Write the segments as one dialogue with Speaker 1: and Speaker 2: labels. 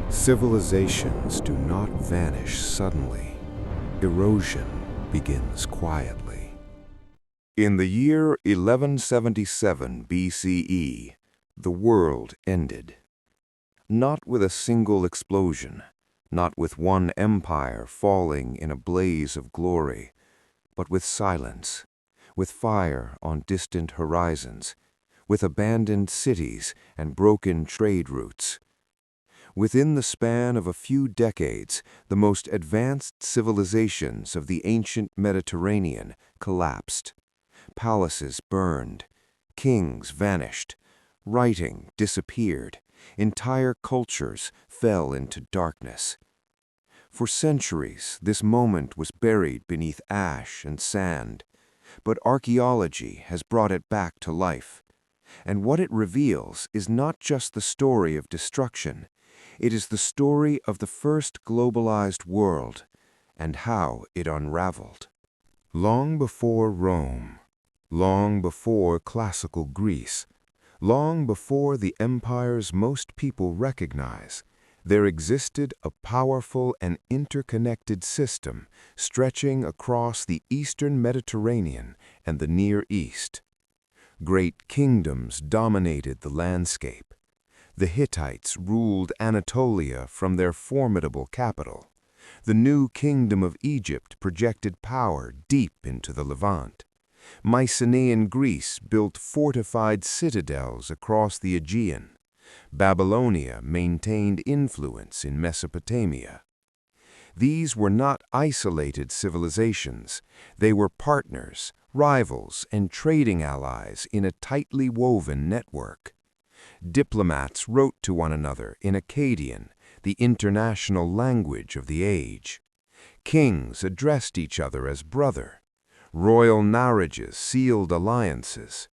Speaker 1: Civilizations do not vanish suddenly. Erosion begins quietly. In the year 1177 BCE, the world ended. Not with a single explosion, not with one empire falling in a blaze of glory, but with silence, with fire on distant horizons, with abandoned cities and broken trade routes. Within the span of a few decades, the most advanced civilizations of the ancient Mediterranean collapsed. Palaces burned, kings vanished, writing disappeared, entire cultures fell into darkness. For centuries, this moment was buried beneath ash and sand, but archaeology has brought it back to life. And what it reveals is not just the story of destruction, it is the story of the first globalized world and how it unraveled. Long before Rome, long before classical Greece, long before the empires most people recognize, there existed a powerful and interconnected system stretching across the eastern Mediterranean and the Near East. Great kingdoms dominated the landscape. The Hittites ruled Anatolia from their formidable capital. The new kingdom of Egypt projected power deep into the Levant. Mycenaean Greece built fortified citadels across the Aegean. Babylonia maintained influence in Mesopotamia. These were not isolated civilizations. They were partners, rivals, and trading allies in a tightly woven network. Diplomats wrote to one another in Akkadian, the international language of the age. Kings addressed each other as brother. Royal marriages sealed alliances.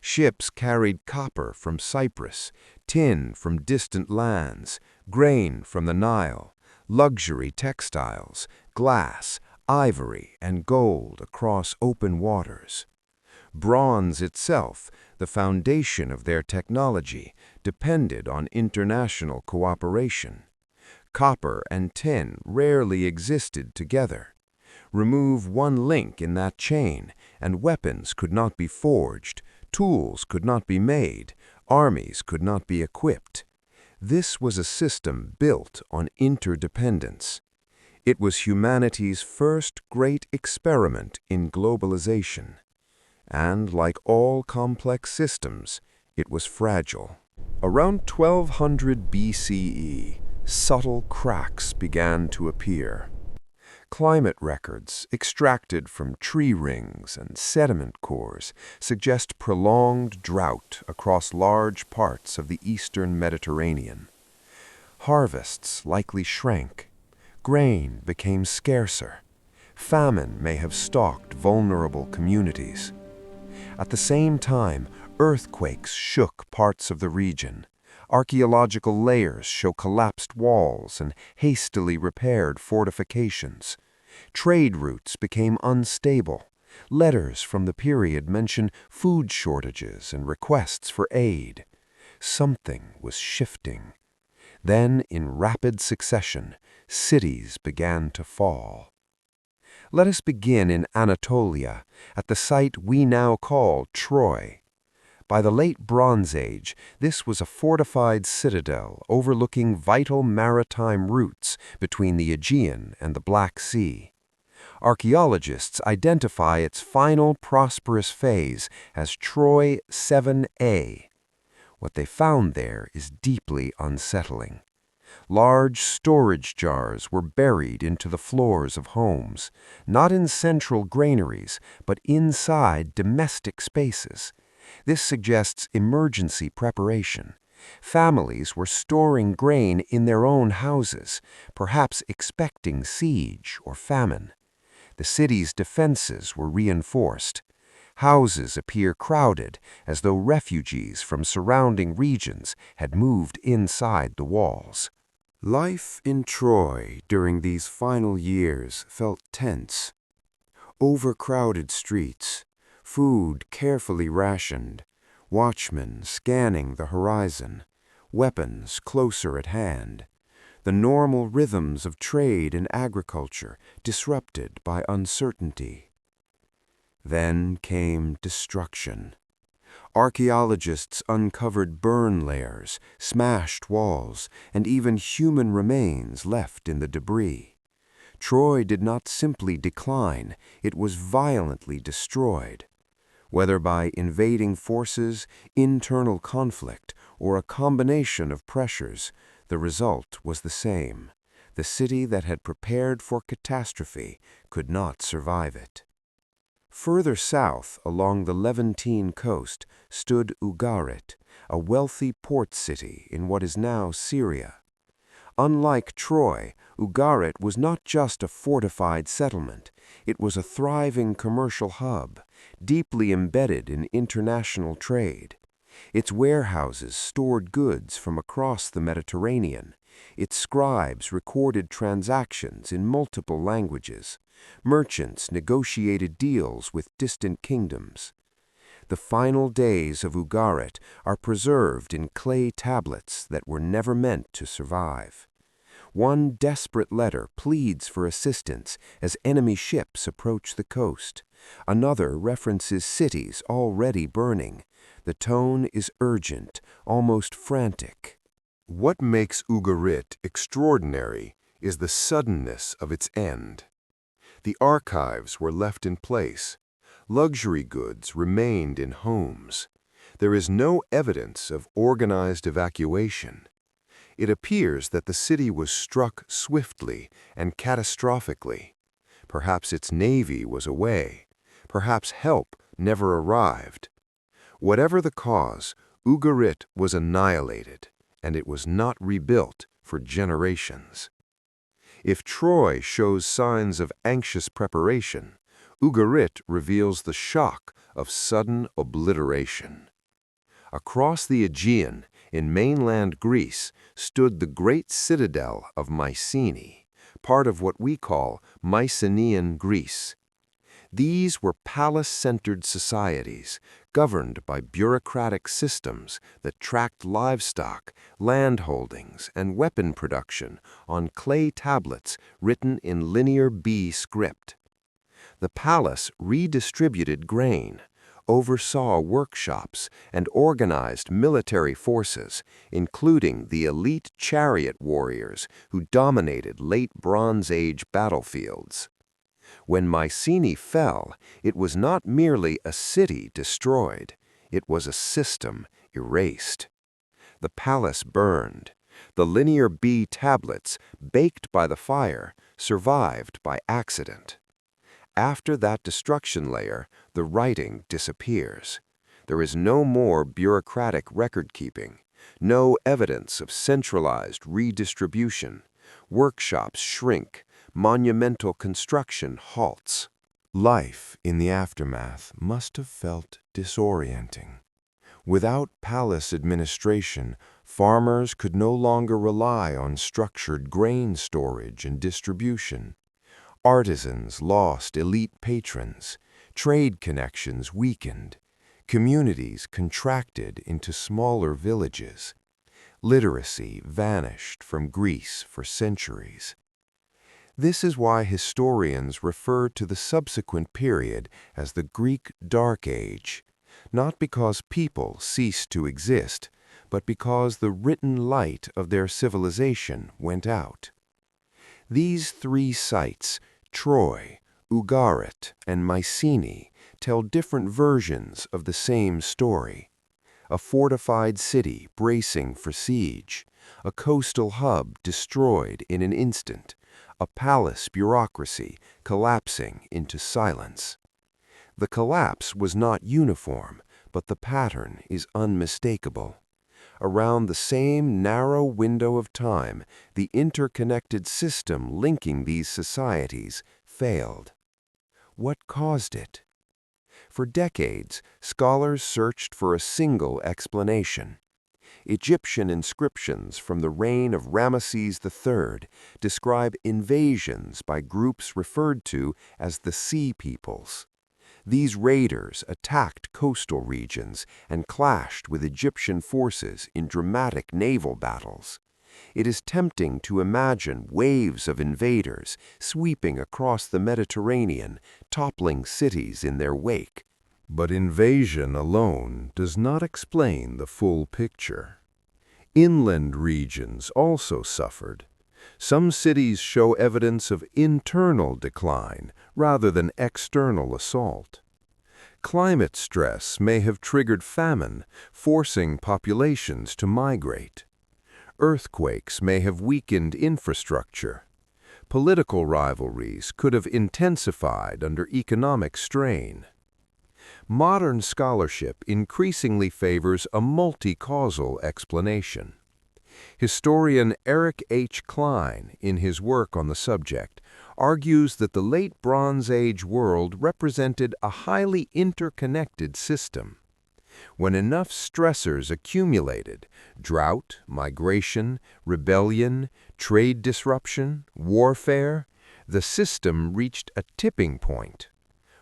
Speaker 1: Ships carried copper from Cyprus, tin from distant lands, grain from the Nile, luxury textiles, glass, ivory, and gold across open waters. Bronze itself, the foundation of their technology, depended on international cooperation. Copper and tin rarely existed together. Remove one link in that chain, and weapons could not be forged, tools could not be made, armies could not be equipped. This was a system built on interdependence. It was humanity's first great experiment in globalization. And like all complex systems, it was fragile. Around 1200 BCE, subtle cracks began to appear. Climate records extracted from tree rings and sediment cores suggest prolonged drought across large parts of the eastern Mediterranean. Harvests likely shrank. Grain became scarcer. Famine may have stalked vulnerable communities. At the same time, earthquakes shook parts of the region. Archaeological layers show collapsed walls and hastily repaired fortifications. Trade routes became unstable. Letters from the period mention food shortages and requests for aid. Something was shifting. Then, in rapid succession, cities began to fall. Let us begin in Anatolia, at the site we now call Troy. By the late Bronze Age, this was a fortified citadel overlooking vital maritime routes between the Aegean and the Black Sea. Archaeologists identify its final prosperous phase as Troy 7A. What they found there is deeply unsettling. Large storage jars were buried into the floors of homes, not in central granaries, but inside domestic spaces. This suggests emergency preparation. Families were storing grain in their own houses, perhaps expecting siege or famine. The city's defenses were reinforced. Houses appear crowded, as though refugees from surrounding regions had moved inside the walls. Life in Troy during these final years felt tense. Overcrowded streets, food carefully rationed, watchmen scanning the horizon, weapons closer at hand. the normal rhythms of trade and agriculture disrupted by uncertainty. Then came destruction. Archaeologists uncovered burn layers, smashed walls, and even human remains left in the debris. Troy did not simply decline, it was violently destroyed. Whether by invading forces, internal conflict, or a combination of pressures, the result was the same. The city that had prepared for catastrophe could not survive it. Further south, along the Levantine coast, stood Ugarit, a wealthy port city in what is now Syria. Unlike Troy, Ugarit was not just a fortified settlement. It was a thriving commercial hub, deeply embedded in international trade. Its warehouses stored goods from across the Mediterranean. Its scribes recorded transactions in multiple languages. Merchants negotiated deals with distant kingdoms. The final days of Ugarit are preserved in clay tablets that were never meant to survive. One desperate letter pleads for assistance as enemy ships approach the coast. Another references cities already burning. The tone is urgent, almost frantic. What makes Ugarit extraordinary is the suddenness of its end. The archives were left in place. Luxury goods remained in homes. There is no evidence of organized evacuation. It appears that the city was struck swiftly and catastrophically. Perhaps its navy was away. Perhaps help never arrived. Whatever the cause, Ugarit was annihilated, and it was not rebuilt for generations. If Troy shows signs of anxious preparation, Ugarit reveals the shock of sudden obliteration. Across the Aegean, in mainland Greece, stood the great citadel of Mycenae, part of what we call Mycenaean Greece. These were palace-centered societies, governed by bureaucratic systems that tracked livestock, land holdings, and weapon production on clay tablets written in Linear B script. The palace redistributed grain, oversaw workshops, and organized military forces, including the elite chariot warriors who dominated late Bronze Age battlefields. When Mycenae fell, it was not merely a city destroyed, it was a system erased. The palace burned. The Linear B tablets, baked by the fire, survived by accident. After that destruction layer, the writing disappears. There is no more bureaucratic record-keeping, no evidence of centralized redistribution. Workshops shrink, monumental construction halts. Life in the aftermath must have felt disorienting. Without palace administration, farmers could no longer rely on structured grain storage and distribution. Artisans lost elite patrons, trade connections weakened, communities contracted into smaller villages. Literacy vanished from Greece for centuries. This is why historians refer to the subsequent period as the Greek Dark Age, not because people ceased to exist, but because the written light of their civilization went out. These three sites, Troy, Ugarit, and Mycenae, tell different versions of the same story. A fortified city bracing for siege, a coastal hub destroyed in an instant, a palace bureaucracy collapsing into silence. The collapse was not uniform, but the pattern is unmistakable. Around the same narrow window of time, the interconnected system linking these societies failed. What caused it? For decades, scholars searched for a single explanation. Egyptian inscriptions from the reign of Ramesses III describe invasions by groups referred to as the Sea Peoples. These raiders attacked coastal regions and clashed with Egyptian forces in dramatic naval battles.
Speaker 2: It is tempting to imagine waves of invaders sweeping across the Mediterranean, toppling cities in their wake.
Speaker 1: But invasion alone does not explain the full picture. Inland regions also suffered. Some cities show evidence of internal decline rather than external assault. Climate stress may have triggered famine, forcing populations to migrate. Earthquakes may have weakened infrastructure. Political rivalries could have intensified under economic strain. Modern scholarship increasingly favors a multi-causal explanation. Historian Eric H. Klein, in his work on the subject, argues that the Late Bronze Age world represented a highly interconnected system. When enough stressors accumulated, drought, migration, rebellion, trade disruption, warfare, the system reached a tipping point.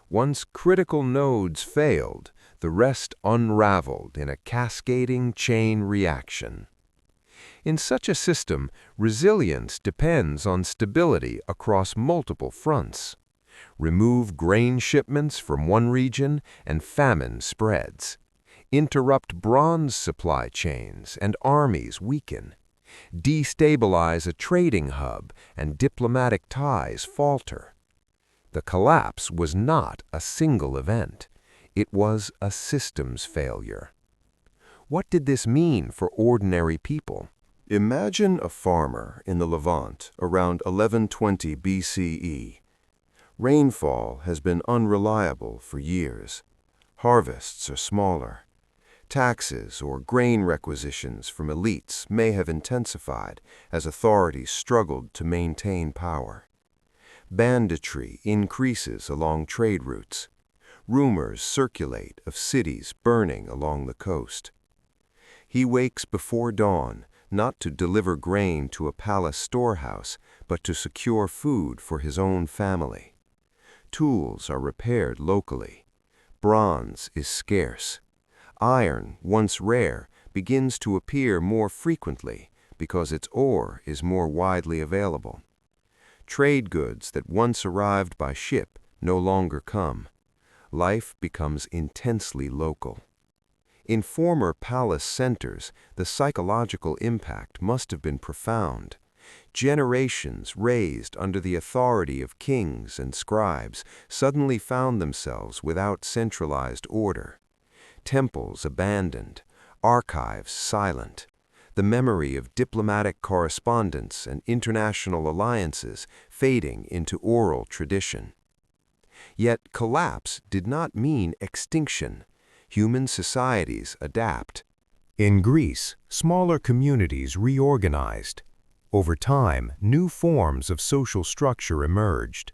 Speaker 1: Once critical nodes failed, the rest unraveled in a cascading chain reaction. In such a system, resilience depends on stability across multiple fronts. Remove grain shipments from one region and famine spreads. Interrupt bronze supply chains and armies weaken. Destabilize a trading hub and diplomatic ties falter. The collapse was not a single event. It was a systems failure. What did this mean for ordinary people?
Speaker 2: Imagine a farmer in the Levant around 1120 BCE. Rainfall has been unreliable for years. Harvests are smaller. Taxes or grain requisitions from elites may have intensified as authorities struggled to maintain power. Banditry increases along trade routes. Rumors circulate of cities burning along the coast. He wakes before dawn, not to deliver grain to a palace storehouse, but to secure food for his own family. Tools are repaired locally. Bronze is scarce. Iron, once rare, begins to appear more frequently because its ore is more widely available. Trade goods that once arrived by ship no longer come. Life becomes intensely local. In former palace centers, the psychological impact must have been profound. Generations raised under the authority of kings and scribes suddenly found themselves without centralized order. Temples abandoned, archives silent, the memory of diplomatic correspondence and international alliances fading into oral tradition. Yet collapse did not mean extinction. Human societies adapt.
Speaker 1: In Greece, smaller communities reorganized. Over time, new forms of social structure emerged.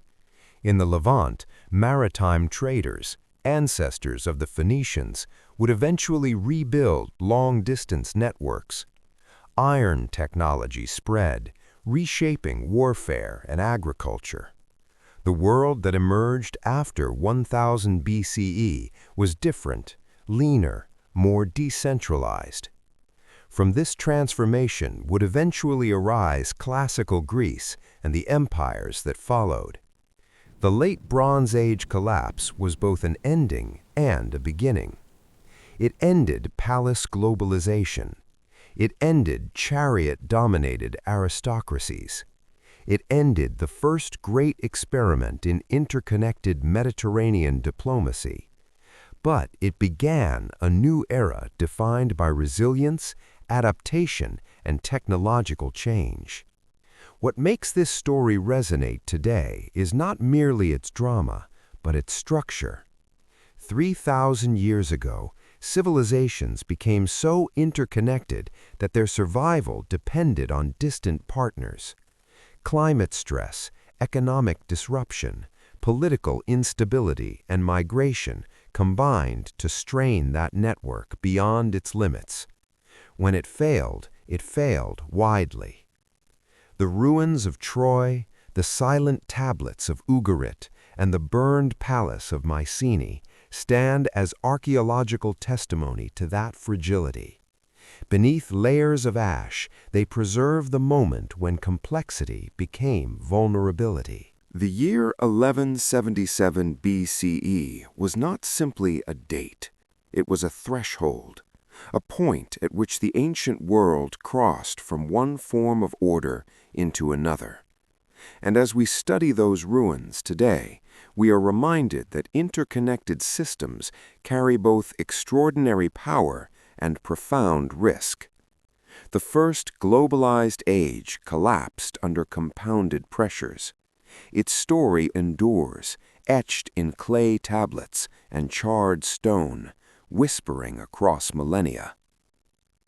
Speaker 1: In the Levant, maritime traders, ancestors of the Phoenicians, would eventually rebuild long-distance networks. Iron technology spread, reshaping warfare and agriculture. The world that emerged after 1000 BCE was different, leaner, more decentralized. From this transformation would eventually arise classical Greece and the empires that followed. The Late Bronze Age collapse was both an ending and a beginning. It ended palace globalization. It ended chariot-dominated aristocracies. It ended the first great experiment in interconnected Mediterranean diplomacy. But it began a new era defined by resilience, adaptation, and technological change. What makes this story resonate today is not merely its drama, but its structure. 3,000 years ago, civilizations became so interconnected that their survival depended on distant partners. Climate stress, economic disruption, political instability, and migration combined to strain that network beyond its limits. When it failed widely. The ruins of Troy, the silent tablets of Ugarit, and the burned palace of Mycenae stand as archaeological testimony to that fragility.
Speaker 3: Beneath layers of ash, they preserve the moment when complexity became vulnerability.
Speaker 1: The year 1177 BCE was not simply a date. It was a threshold, a point at which the ancient world crossed from one form of order into another. And as we study those ruins today, we are reminded that interconnected systems carry both extraordinary power and profound risk. The first globalized age collapsed under compounded pressures. Its story endures, etched in clay tablets and charred stone, whispering across millennia.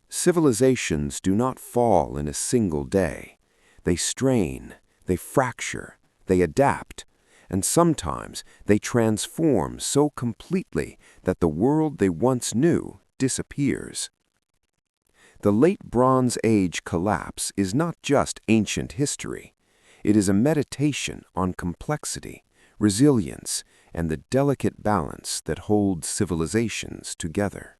Speaker 1: Civilizations do not fall in a single day. They strain, they fracture, they adapt, and sometimes they transform so completely that the world they once knew disappears. The Late Bronze Age collapse is not just ancient history. It is a meditation on complexity, resilience, and the delicate balance that holds civilizations together.